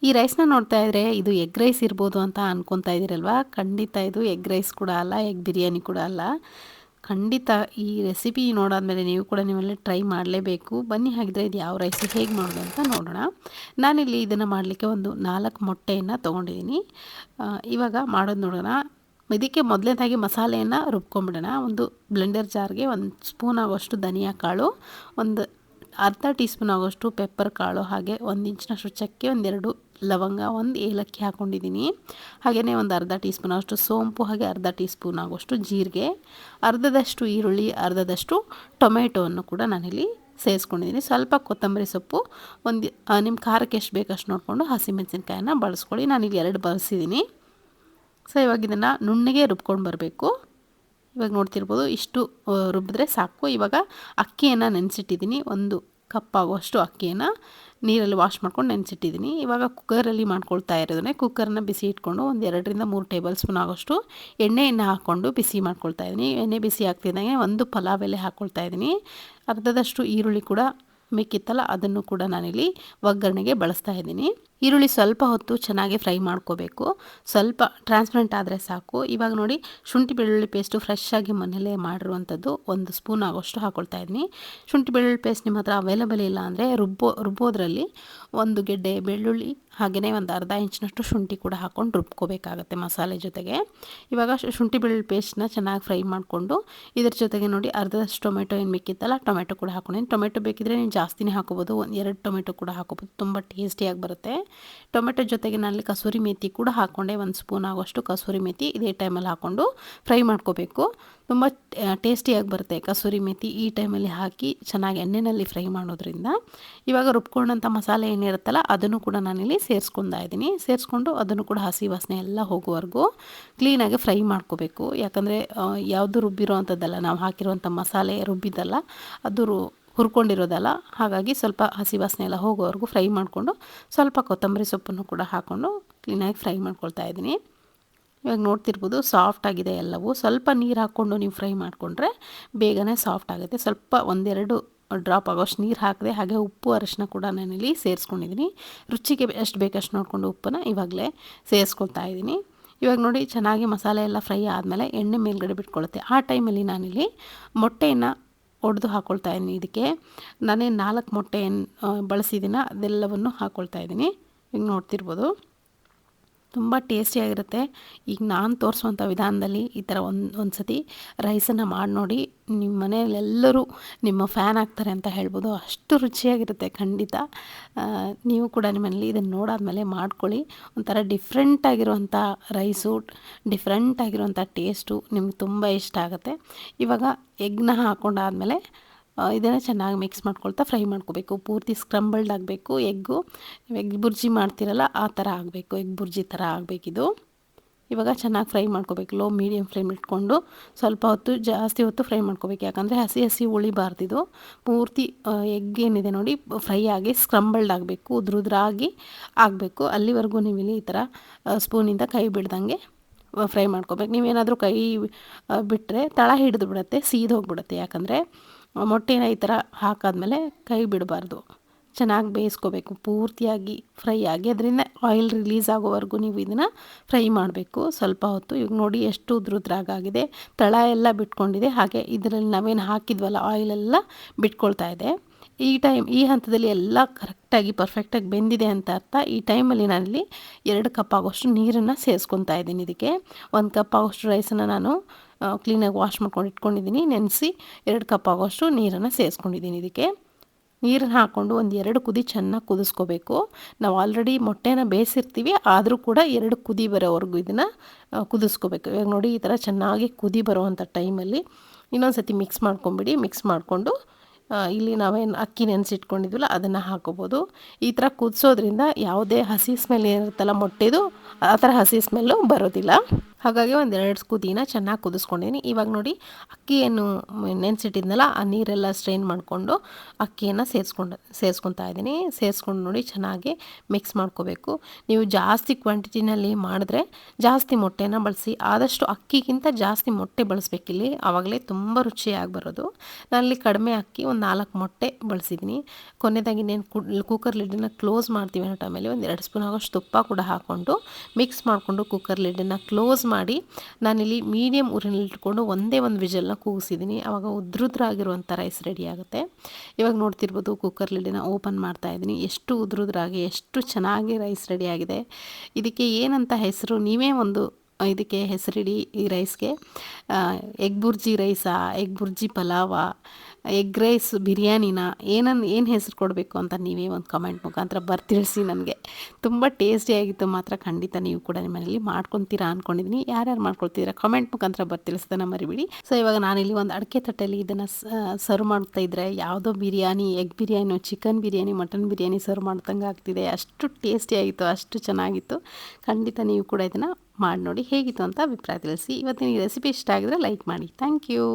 ಈ ರೈಸ್ನ ನೋಡ್ತಾ ಇದ್ರೆ ಇದು ಎಗ್ ರೈಸ್ ಇರ್ಬೋದು ಅಂತ ಅನ್ಕೊತಾ ಇದ್ದೀರಲ್ವಾ? ಖಂಡಿತ ಇದು ಎಗ್ ರೈಸ್ ಕೂಡ ಅಲ್ಲ, ಎಗ್ ಬಿರಿಯಾನಿ ಕೂಡ ಅಲ್ಲ. ಖಂಡಿತ ಈ ರೆಸಿಪಿ ನೋಡಾದ್ಮೇಲೆ ನೀವು ಕೂಡ ನೀವೆಲ್ಲ ಟ್ರೈ ಮಾಡಲೇಬೇಕು. ಬನ್ನಿ ಹಾಗಿದ್ರೆ ಇದು ಯಾವ ರೈಸ್ ಹೇಗೆ ಮಾಡೋದು ಅಂತ ನೋಡೋಣ. ನಾನಿಲ್ಲಿ ಇದನ್ನು ಮಾಡಲಿಕ್ಕೆ ಒಂದು 4 ಮೊಟ್ಟೆಯನ್ನು ತೊಗೊಂಡಿದ್ದೀನಿ. ಇವಾಗ ಮಾಡೋದು ನೋಡೋಣ. ಇದಕ್ಕೆ ಮೊದಲನೇದಾಗಿ ಮಸಾಲೆಯನ್ನು ರುಬ್ಕೊಂಬಿಡೋಣ. ಒಂದು ಬ್ಲೆಂಡರ್ ಜಾರ್ಗೆ 1 ಸ್ಪೂನ್ ಆಗೋಷ್ಟು ಧನಿಯಾ ಕಾಳು, ಒಂದು ಅರ್ಧ ಟೀ ಸ್ಪೂನ್ ಆಗೋಷ್ಟು ಪೆಪ್ಪರ್ ಕಾಳು, ಹಾಗೆ 1 ಇಂಚಿನಷ್ಟು ಚಕ್ಕೆ, 1 ಲವಂಗ, 1 ಏಲಕ್ಕಿ ಹಾಕ್ಕೊಂಡಿದ್ದೀನಿ. ಹಾಗೆಯೇ ಒಂದು ಅರ್ಧ ಟೀ ಸ್ಪೂನ್ ಆಗೋಷ್ಟು ಸೋಂಪು, ಹಾಗೆ ಅರ್ಧ ಟೀ ಸ್ಪೂನ್ ಆಗೋಷ್ಟು ಜೀರಿಗೆ, ಅರ್ಧದಷ್ಟು ಈರುಳ್ಳಿ, ಅರ್ಧದಷ್ಟು ಟೊಮೆಟೊವನ್ನು ಕೂಡ ನಾನಿಲ್ಲಿ ಸೇರಿಸ್ಕೊಂಡಿದ್ದೀನಿ. ಸ್ವಲ್ಪ ಕೊತ್ತಂಬರಿ ಸೊಪ್ಪು, ಒಂದು ನಿಮ್ಮ ಖಾರಕ್ಕೆ ಎಷ್ಟು ಬೇಕಷ್ಟು ನೋಡಿಕೊಂಡು ಹಸಿಮೆಣಸಿನ್ಕಾಯನ್ನು ಬಳಸ್ಕೊಳ್ಳಿ. ನಾನಿಲ್ಲಿ 2 ಬಳಸಿದ್ದೀನಿ. ಸೊ ಇವಾಗ ಇದನ್ನು ನುಣ್ಣಗೆ ರುಬ್ಕೊಂಡು ಬರಬೇಕು. ಇವಾಗ ನೋಡ್ತಿರ್ಬೋದು, ಇಷ್ಟು ರುಬ್ಬಿದ್ರೆ ಸಾಕು. ಇವಾಗ ಅಕ್ಕಿಯನ್ನು ನೆನೆಸಿಟ್ಟಿದ್ದೀನಿ. 1 ಕಪ್ ಆಗುವಷ್ಟು ಅಕ್ಕಿಯನ್ನು ನೀರಲ್ಲಿ ವಾಶ್ ಮಾಡ್ಕೊಂಡು ನೆನೆಸಿಟ್ಟಿದ್ದೀನಿ. ಇವಾಗ ಕುಕ್ಕರಲ್ಲಿ ಮಾಡ್ಕೊಳ್ತಾ ಇರೋದನ್ನೇ ಕುಕ್ಕರ್ನ ಬಿಸಿ ಇಟ್ಕೊಂಡು 1 2ರಿಂದ 3 ಟೇಬಲ್ ಸ್ಪೂನ್ ಆಗೋಷ್ಟು ಎಣ್ಣೆಯನ್ನು ಹಾಕ್ಕೊಂಡು ಬಿಸಿ ಮಾಡ್ಕೊಳ್ತಾ ಇದ್ದೀನಿ. ಎಣ್ಣೆ ಬಿಸಿ ಆಗ್ತಿದ್ದಂಗೆ 1 ಪಲಾವ್ ಎಲೆ ಹಾಕ್ಕೊಳ್ತಾ ಇದ್ದೀನಿ. ಅರ್ಧದಷ್ಟು ಈರುಳ್ಳಿ ಕೂಡ ಮಿಕ್ಕಿತ್ತಲ್ಲ, ಅದನ್ನು ಕೂಡ ನಾನಿಲ್ಲಿ ಒಗ್ಗರಣೆಗೆ ಬಳಸ್ತಾ ಇದ್ದೀನಿ. ಈರುಳ್ಳಿ ಸ್ವಲ್ಪ ಹೊತ್ತು ಚೆನ್ನಾಗಿ ಫ್ರೈ ಮಾಡ್ಕೋಬೇಕು. ಸ್ವಲ್ಪ ಟ್ರಾನ್ಸ್ಪರೆಂಟ್ ಆದರೆ ಸಾಕು. ಇವಾಗ ನೋಡಿ, ಶುಂಠಿ ಬೆಳ್ಳುಳ್ಳಿ ಪೇಸ್ಟು ಫ್ರೆಶ್ ಆಗಿ ಮನೆಯಲ್ಲೇ ಮಾಡಿರುವಂಥದ್ದು 1 ಸ್ಪೂನ್ ಆಗೋಷ್ಟು ಹಾಕ್ಕೊಳ್ತಾ ಇದ್ದೀನಿ. ಶುಂಠಿ ಬೆಳ್ಳುಳ್ಳಿ ಪೇಸ್ಟ್ ನಿಮ್ಮ ಹತ್ರ ಅವೈಲೇಬಲ್ ಇಲ್ಲ ಅಂದರೆ ರುಬ್ಬೋದ್ರಲ್ಲಿ 1 ಗೆಡ್ಡೆ ಬೆಳ್ಳುಳ್ಳಿ, ಹಾಗೆಯೇ ಒಂದು ಅರ್ಧ ಇಂಚಿನಷ್ಟು ಶುಂಠಿ ಕೂಡ ಹಾಕ್ಕೊಂಡು ರುಬ್ಕೋಬೇಕಾಗತ್ತೆ ಮಸಾಲೆ ಜೊತೆಗೆ. ಇವಾಗ ಶುಂಠಿ ಬೆಳ್ಳುಳ್ಳಿ ಪೇಸ್ಟ್ನ ಚೆನ್ನಾಗಿ ಫ್ರೈ ಮಾಡಿಕೊಂಡು ಇದ್ರ ಜೊತೆಗೆ ನೋಡಿ ಅರ್ಧದಷ್ಟು ಟೊಮೆಟೊ ಏನು ಮಿಕ್ಕಿತ್ತಲ್ಲ, ಟೊಮೆಟೊ ಕೂಡ ಹಾಕ್ಕೊಂಡಿದ್ದೀನಿ. ಟೊಮೆಟೊ ಬೇಕಿದ್ರೆ ನೀವು ಜಾಸ್ತಿನೇ ಹಾಕೋಬೋದು, 2 ಟೊಮೆಟೊ ಕೂಡ ಹಾಕೋಬೋದು, ತುಂಬ ಟೇಸ್ಟಿಯಾಗಿ ಬರುತ್ತೆ. ಟೊಮೆಟೊ ಜೊತೆಗೆ ನಾನಲ್ಲಿ ಕಸೂರಿ ಮೇಥಿ ಕೂಡ ಹಾಕ್ಕೊಂಡೆ. 1 ಸ್ಪೂನ್ ಆಗೋಷ್ಟು ಕಸೂರಿ ಮೇಥಿ ಇದೇ ಟೈಮಲ್ಲಿ ಹಾಕ್ಕೊಂಡು ಫ್ರೈ ಮಾಡ್ಕೋಬೇಕು. ತುಂಬ ಟೇಸ್ಟಿಯಾಗಿ ಬರುತ್ತೆ ಕಸೂರಿ ಮೇಥಿ ಈ ಟೈಮಲ್ಲಿ ಹಾಕಿ ಚೆನ್ನಾಗಿ ಎಣ್ಣೆಯಲ್ಲಿ ಫ್ರೈ ಮಾಡೋದ್ರಿಂದ. ಇವಾಗ ರುಬ್ಕೊಂಡಂಥ ಮಸಾಲೆ ಏನಿರುತ್ತಲ್ಲ ಅದನ್ನು ಕೂಡ ನಾನಿಲ್ಲಿ ಸೇರಿಸ್ಕೊತಾ ಇದ್ದೀನಿ. ಸೇರಿಸ್ಕೊಂಡು ಅದನ್ನು ಕೂಡ ಹಸಿ ವಾಸನೆ ಎಲ್ಲ ಹೋಗುವವರೆಗೂ ಕ್ಲೀನಾಗಿ ಫ್ರೈ ಮಾಡ್ಕೋಬೇಕು. ಯಾಕಂದರೆ ಯಾವುದು ರುಬ್ಬಿರೋ ಅಂಥದ್ದಲ್ಲ, ನಾವು ಹಾಕಿರುವಂಥ ಮಸಾಲೆ ರುಬ್ಬಿದ್ದಲ್ಲ, ಅದು ಹುರ್ಕೊಂಡಿರೋದಲ್ಲ. ಹಾಗಾಗಿ ಸ್ವಲ್ಪ ಹಸಿ ವಾಸನೆ ಎಲ್ಲ ಹೋಗೋವರೆಗೂ ಫ್ರೈ ಮಾಡಿಕೊಂಡು ಸ್ವಲ್ಪ ಕೊತ್ತಂಬರಿ ಸೊಪ್ಪನ್ನು ಕೂಡ ಹಾಕ್ಕೊಂಡು ಕ್ಲೀನಾಗಿ ಫ್ರೈ ಮಾಡ್ಕೊಳ್ತಾ ಇದ್ದೀನಿ. ಇವಾಗ ನೋಡ್ತಿರ್ಬೋದು ಸಾಫ್ಟ್ ಆಗಿದೆ ಎಲ್ಲವೂ. ಸ್ವಲ್ಪ ನೀರು ಹಾಕ್ಕೊಂಡು ನೀವು ಫ್ರೈ ಮಾಡಿಕೊಂಡ್ರೆ ಬೇಗನೆ ಸಾಫ್ಟ್ ಆಗುತ್ತೆ. ಸ್ವಲ್ಪ 1-2 ಡ್ರಾಪ್ ಆಗೋಷ್ಟು ನೀರು ಹಾಕಿದೆ. ಹಾಗೆ ಉಪ್ಪು ಅರಿಶಿನ ಕೂಡ ನಾನಿಲ್ಲಿ ಸೇರಿಸ್ಕೊಂಡಿದ್ದೀನಿ. ರುಚಿಗೆ ಎಷ್ಟು ಬೇಕಷ್ಟು ನೋಡಿಕೊಂಡು ಉಪ್ಪನ್ನು ಇವಾಗಲೇ ಸೇರಿಸ್ಕೊಳ್ತಾ ಇದ್ದೀನಿ. ಇವಾಗ ನೋಡಿ ಚೆನ್ನಾಗಿ ಮಸಾಲೆ ಎಲ್ಲ ಫ್ರೈ ಆದಮೇಲೆ ಎಣ್ಣೆ ಮೇಲ್ಗಡೆ ಬಿಟ್ಕೊಳ್ಳುತ್ತೆ. ಆ ಟೈಮಲ್ಲಿ ನಾನಿಲ್ಲಿ ಮೊಟ್ಟೆಯನ್ನು ಒಡೆದು ಹಾಕ್ಕೊಳ್ತಾ ಇದ್ದೀನಿ. ಇದಕ್ಕೆ ನಾನೇ 4 ಮೊಟ್ಟೆ ಬಳಸಿದ್ದೀನ, ಅದೆಲ್ಲವನ್ನು ಹಾಕ್ಕೊಳ್ತಾ ಇದ್ದೀನಿ. ಈಗ ನೋಡ್ತಿರ್ಬೋದು ತುಂಬ ಟೇಸ್ಟಿಯಾಗಿರುತ್ತೆ. ಈಗ ನಾನು ತೋರಿಸುವಂಥ ವಿಧಾನದಲ್ಲಿ ಈ ಥರ ಒಂದು ಸತಿ ರೈಸನ್ನು ಮಾಡಿ ನೋಡಿ, ನಿಮ್ಮ ಮನೆಯಲ್ಲೆಲ್ಲರೂ ನಿಮ್ಮ ಫ್ಯಾನ್ ಆಗ್ತಾರೆ ಅಂತ ಹೇಳ್ಬೋದು. ಅಷ್ಟು ರುಚಿಯಾಗಿರುತ್ತೆ ಖಂಡಿತ. ನೀವು ಕೂಡ ನಿಮ್ಮಲ್ಲಿ ಇದನ್ನು ನೋಡಾದ್ಮೇಲೆ ಮಾಡ್ಕೊಳ್ಳಿ. ಒಂಥರ ಡಿಫ್ರೆಂಟಾಗಿರುವಂಥ ರೈಸು, ಡಿಫ್ರೆಂಟಾಗಿರುವಂಥ ಟೇಸ್ಟು ನಿಮ್ಗೆ ತುಂಬ ಇಷ್ಟ ಆಗುತ್ತೆ. ಇವಾಗ ಎಗ್ನ ಹಾಕ್ಕೊಂಡಾದ್ಮೇಲೆ ಇದನ್ನು ಚೆನ್ನಾಗಿ ಮಿಕ್ಸ್ ಮಾಡ್ಕೊಳ್ತಾ ಫ್ರೈ ಮಾಡ್ಕೋಬೇಕು. ಪೂರ್ತಿ ಸ್ಕ್ರಂಬಲ್ಡ್ ಆಗಬೇಕು ಎಗ್ಗು. ಎಗ್ ಬುರ್ಜಿ ಮಾಡ್ತಿರಲ್ಲ ಆ ಥರ ಆಗಬೇಕು, ಎಗ್ ಬುರ್ಜಿ ಥರ ಆಗಬೇಕಿದು. ಇವಾಗ ಚೆನ್ನಾಗಿ ಫ್ರೈ ಮಾಡ್ಕೋಬೇಕು. ಲೋ ಮೀಡಿಯಮ್ ಫ್ಲೇಮ್ ಇಟ್ಕೊಂಡು ಸ್ವಲ್ಪ ಹೊತ್ತು ಜಾಸ್ತಿ ಹೊತ್ತು ಫ್ರೈ ಮಾಡ್ಕೋಬೇಕು. ಯಾಕಂದರೆ ಹಸಿ ಉಳಿಬಾರ್ದಿದು. ಪೂರ್ತಿ ಎಗ್ ಏನಿದೆ ನೋಡಿ ಫ್ರೈ ಆಗಿ ಸ್ಕ್ರಂಬಲ್ಡ್ ಆಗಬೇಕು, ಉದ್ರಾಗಿ ಆಗಬೇಕು. ಅಲ್ಲಿವರೆಗೂ ನೀವು ಇಲ್ಲಿ ಈ ಥರ ಸ್ಪೂನಿಂದ ಕೈ ಬಿಡ್ದಂಗೆ ಫ್ರೈ ಮಾಡ್ಕೋಬೇಕು. ನೀವೇನಾದರೂ ಕೈ ಬಿಟ್ಟರೆ ತಳ ಹಿಡಿದು ಬಿಡುತ್ತೆ, ಹೋಗಿಬಿಡುತ್ತೆ. ಯಾಕಂದರೆ ಮೊಟ್ಟೆನ ಈ ಥರ ಹಾಕಾದ್ಮೇಲೆ ಕೈ ಬಿಡಬಾರ್ದು. ಚೆನ್ನಾಗಿ ಬೇಯಿಸ್ಕೋಬೇಕು ಪೂರ್ತಿಯಾಗಿ ಫ್ರೈ ಆಗಿ. ಅದರಿಂದ ಆಯಿಲ್ ರಿಲೀಸ್ ಆಗೋವರೆಗೂ ನೀವು ಇದನ್ನು ಫ್ರೈ ಮಾಡಬೇಕು ಸ್ವಲ್ಪ ಹೊತ್ತು. ಈಗ ನೋಡಿ ಎಷ್ಟು ಉದ್ರಾಗಾಗಿದೆ, ತಳ ಎಲ್ಲ ಬಿಟ್ಕೊಂಡಿದೆ. ಹಾಗೆ ಇದರಲ್ಲಿ ನಾವೇನು ಹಾಕಿದ್ವಲ್ಲ ಆಯಿಲೆಲ್ಲ ಬಿಟ್ಕೊಳ್ತಾ ಇದೆ. ಈ ಹಂತದಲ್ಲಿ ಎಲ್ಲ ಕರೆಕ್ಟಾಗಿ ಪರ್ಫೆಕ್ಟಾಗಿ ಬೆಂದಿದೆ ಅಂತ ಅರ್ಥ. ಈ ಟೈಮಲ್ಲಿ ನಾನಿಲ್ಲಿ 2 ಕಪ್ ಆಗೋಷ್ಟು ನೀರನ್ನು ಸೇರಿಸ್ಕೊತಾ ಇದ್ದೀನಿ. ಇದಕ್ಕೆ 1 ಕಪ್ ಆಗೋಷ್ಟು ರೈಸನ್ನು ನಾನು ಕ್ಲೀನಾಗಿ ವಾಶ್ ಮಾಡ್ಕೊಂಡು ಇಟ್ಕೊಂಡಿದ್ದೀನಿ. ನೆನೆಸಿ 2 ಕಪ್ ಆಗೋಷ್ಟು ನೀರನ್ನು ಸೇರಿಸ್ಕೊಂಡಿದ್ದೀನಿ. ಇದಕ್ಕೆ ನೀರನ್ನು ಹಾಕ್ಕೊಂಡು 1-2 ಕುದಿ ಚೆನ್ನಾಗಿ ಕುದಿಸ್ಕೋಬೇಕು. ನಾವು ಆಲ್ರೆಡಿ ಮೊಟ್ಟೆನ ಬೇಯಿಸಿರ್ತೀವಿ, ಆದರೂ ಕೂಡ 2 ಕುದಿ ಬರೋವರೆಗೂ ಇದನ್ನು ಕುದಿಸ್ಕೋಬೇಕು. ಇವಾಗ ನೋಡಿ ಈ ಥರ ಚೆನ್ನಾಗಿ ಕುದಿ ಬರೋವಂಥ ಟೈಮಲ್ಲಿ ಇನ್ನೊಂದು ಸತಿ ಮಿಕ್ಸ್ ಮಾಡ್ಕೊಂಬಿಡಿ. ಮಿಕ್ಸ್ ಮಾಡಿಕೊಂಡು ಇಲ್ಲಿ ನಾವೇನು ಅಕ್ಕಿ ನೆನೆಸಿಟ್ಕೊಂಡಿದ್ವಲ್ಲ ಅದನ್ನು ಹಾಕೋಬೋದು. ಈ ಥರ ಕುದಿಸೋದ್ರಿಂದ ಯಾವುದೇ ಹಸಿ ಸ್ಮೆಲ್ ಏನಿರುತ್ತಲ್ಲ ಮೊಟ್ಟೆದು, ಆ ಥರ ಹಸಿ ಸ್ಮೆಲ್ಲು ಬರೋದಿಲ್ಲ. ಹಾಗಾಗಿ ಒಂದೆರಡು ಕುದಿನ ಚೆನ್ನಾಗಿ ಕುದಿಸ್ಕೊಂಡಿದ್ದೀನಿ. ಇವಾಗ ನೋಡಿ ಅಕ್ಕಿಯನ್ನು ನೆನೆಸಿಟ್ಟಿದ್ನಲ್ಲ ಆ ನೀರೆಲ್ಲ ಸ್ಟ್ರೈನ್ ಮಾಡಿಕೊಂಡು ಅಕ್ಕಿಯನ್ನು ಸೇರಿಸ್ಕೊತಾ ಇದ್ದೀನಿ. ಸೇರಿಸ್ಕೊಂಡು ನೋಡಿ ಚೆನ್ನಾಗಿ ಮಿಕ್ಸ್ ಮಾಡ್ಕೋಬೇಕು. ನೀವು ಜಾಸ್ತಿ ಕ್ವಾಂಟಿಟಿನಲ್ಲಿ ಮಾಡಿದ್ರೆ ಜಾಸ್ತಿ ಮೊಟ್ಟೆನ ಬಳಸಿ, ಆದಷ್ಟು ಅಕ್ಕಿಗಿಂತ ಜಾಸ್ತಿ ಮೊಟ್ಟೆ ಬಳಸಬೇಕಿಲ್ಲಿ, ಆವಾಗಲೇ ತುಂಬ ರುಚಿಯಾಗಿ ಬರೋದು. ನಾನಲ್ಲಿ ಕಡಿಮೆ ಅಕ್ಕಿ ಒಂದು 4 ಮೊಟ್ಟೆ ಬಳಸಿದ್ದೀನಿ. ಕೊನೆಯದಾಗಿ ಕುಕ್ಕರ್ ಲಿಡ್ಡನ್ನು ಕ್ಲೋಸ್ ಮಾಡ್ತೀವಿ ಅನ್ನೋ ಟೈಮಲ್ಲಿ ಒಂದು 2 ಸ್ಪೂನ್ ಆಗೋಷ್ಟು ತುಪ್ಪ ಕೂಡ ಹಾಕ್ಕೊಂಡು ಮಿಕ್ಸ್ ಮಾಡಿಕೊಂಡು ಕುಕ್ಕರ್ ಲಿಡ್ಡನ್ನು ಕ್ಲೋಸ್ ಮಾಡಿ ನಾನಿಲ್ಲಿ ಮೀಡಿಯಮ್ ಉರಿನಲ್ಲಿ ಇಟ್ಕೊಂಡು ಒಂದೇ ಒಂದು ವಿಜಲ್ನ ಕೂಗಿಸಿದ್ದೀನಿ. ಆವಾಗ ಉದ್ರುದ್ರಾಗಿರುವಂಥ ರೈಸ್ ರೆಡಿ ಆಗುತ್ತೆ. ಇವಾಗ ನೋಡ್ತಿರ್ಬೋದು ಕುಕ್ಕರ್ ಲಿಡ್ಡನ್ನು ಓಪನ್ ಮಾಡ್ತಾ ಇದ್ದೀನಿ. ಎಷ್ಟು ಉದ್ರುದ್ರಾಗಿ ಎಷ್ಟು ಚೆನ್ನಾಗಿ ರೈಸ್ ರೆಡಿ ಆಗಿದೆ. ಇದಕ್ಕೆ ಏನಂತ ಹೆಸರು ನೀವೇ ಒಂದು ಇದಕ್ಕೆ ಹೆಸರಿಡಿ. ಈ ರೈಸ್ಗೆ ಎಗ್ ಬುರ್ಜಿ ರೈಸಾ, ಎಗ್ ಬುರ್ಜಿ ಪಲಾವಾ, ಎಗ್ ರೈಸ್ ಬಿರಿಯಾನಿನ, ಏನು ಹೆಸರು ಕೊಡಬೇಕು ಅಂತ ನೀವೇ ಒಂದು ಕಮೆಂಟ್ ಮುಖಾಂತರ ಬರ್ತಿಳಿಸಿ. ನನಗೆ ತುಂಬ ಟೇಸ್ಟಿಯಾಗಿತ್ತು ಮಾತ್ರ. ಖಂಡಿತ ನೀವು ಕೂಡ ನಿಮ್ಮ ಮನೇಲಿ ಮಾಡ್ಕೊತೀರಾ ಅಂದ್ಕೊಂಡಿದ್ದೀನಿ. ಯಾರ್ಯಾರು ಮಾಡ್ಕೊಳ್ತಿದ್ದೀರಾ ಕಮೆಂಟ್ ಮುಖಾಂತರ ಬರ್ತಿಳಿಸ್ತಾನೆ ಮರಿಬಿಡಿ. ಸೊ ಇವಾಗ ನಾನಿಲ್ಲಿ ಒಂದು ಅಡಿಕೆ ತಟ್ಟೆಯಲ್ಲಿ ಇದನ್ನು ಸರ್ವ್ ಮಾಡ್ತಾ ಇದ್ದರೆ ಯಾವುದೋ biryani, egg biryani, chicken biryani, mutton biryani serve ಮಾಡ್ದಂಗೆ ಆಗ್ತಿದೆ. ಅಷ್ಟು ಟೇಸ್ಟಿಯಾಗಿತ್ತು, ಅಷ್ಟು ಚೆನ್ನಾಗಿತ್ತು. ಖಂಡಿತ ನೀವು ಕೂಡ ಇದನ್ನು ಮಾಡಿ ನೋಡಿ ಹೇಗಿತ್ತು ಅಂತ ಅಭಿಪ್ರಾಯ ತಿಳಿಸಿ. ಇವತ್ತಿನ ಈ ರೆಸಿಪಿ ಇಷ್ಟ ಆಗಿದ್ರೆ ಲೈಕ್ ಮಾಡಿ. Thank you.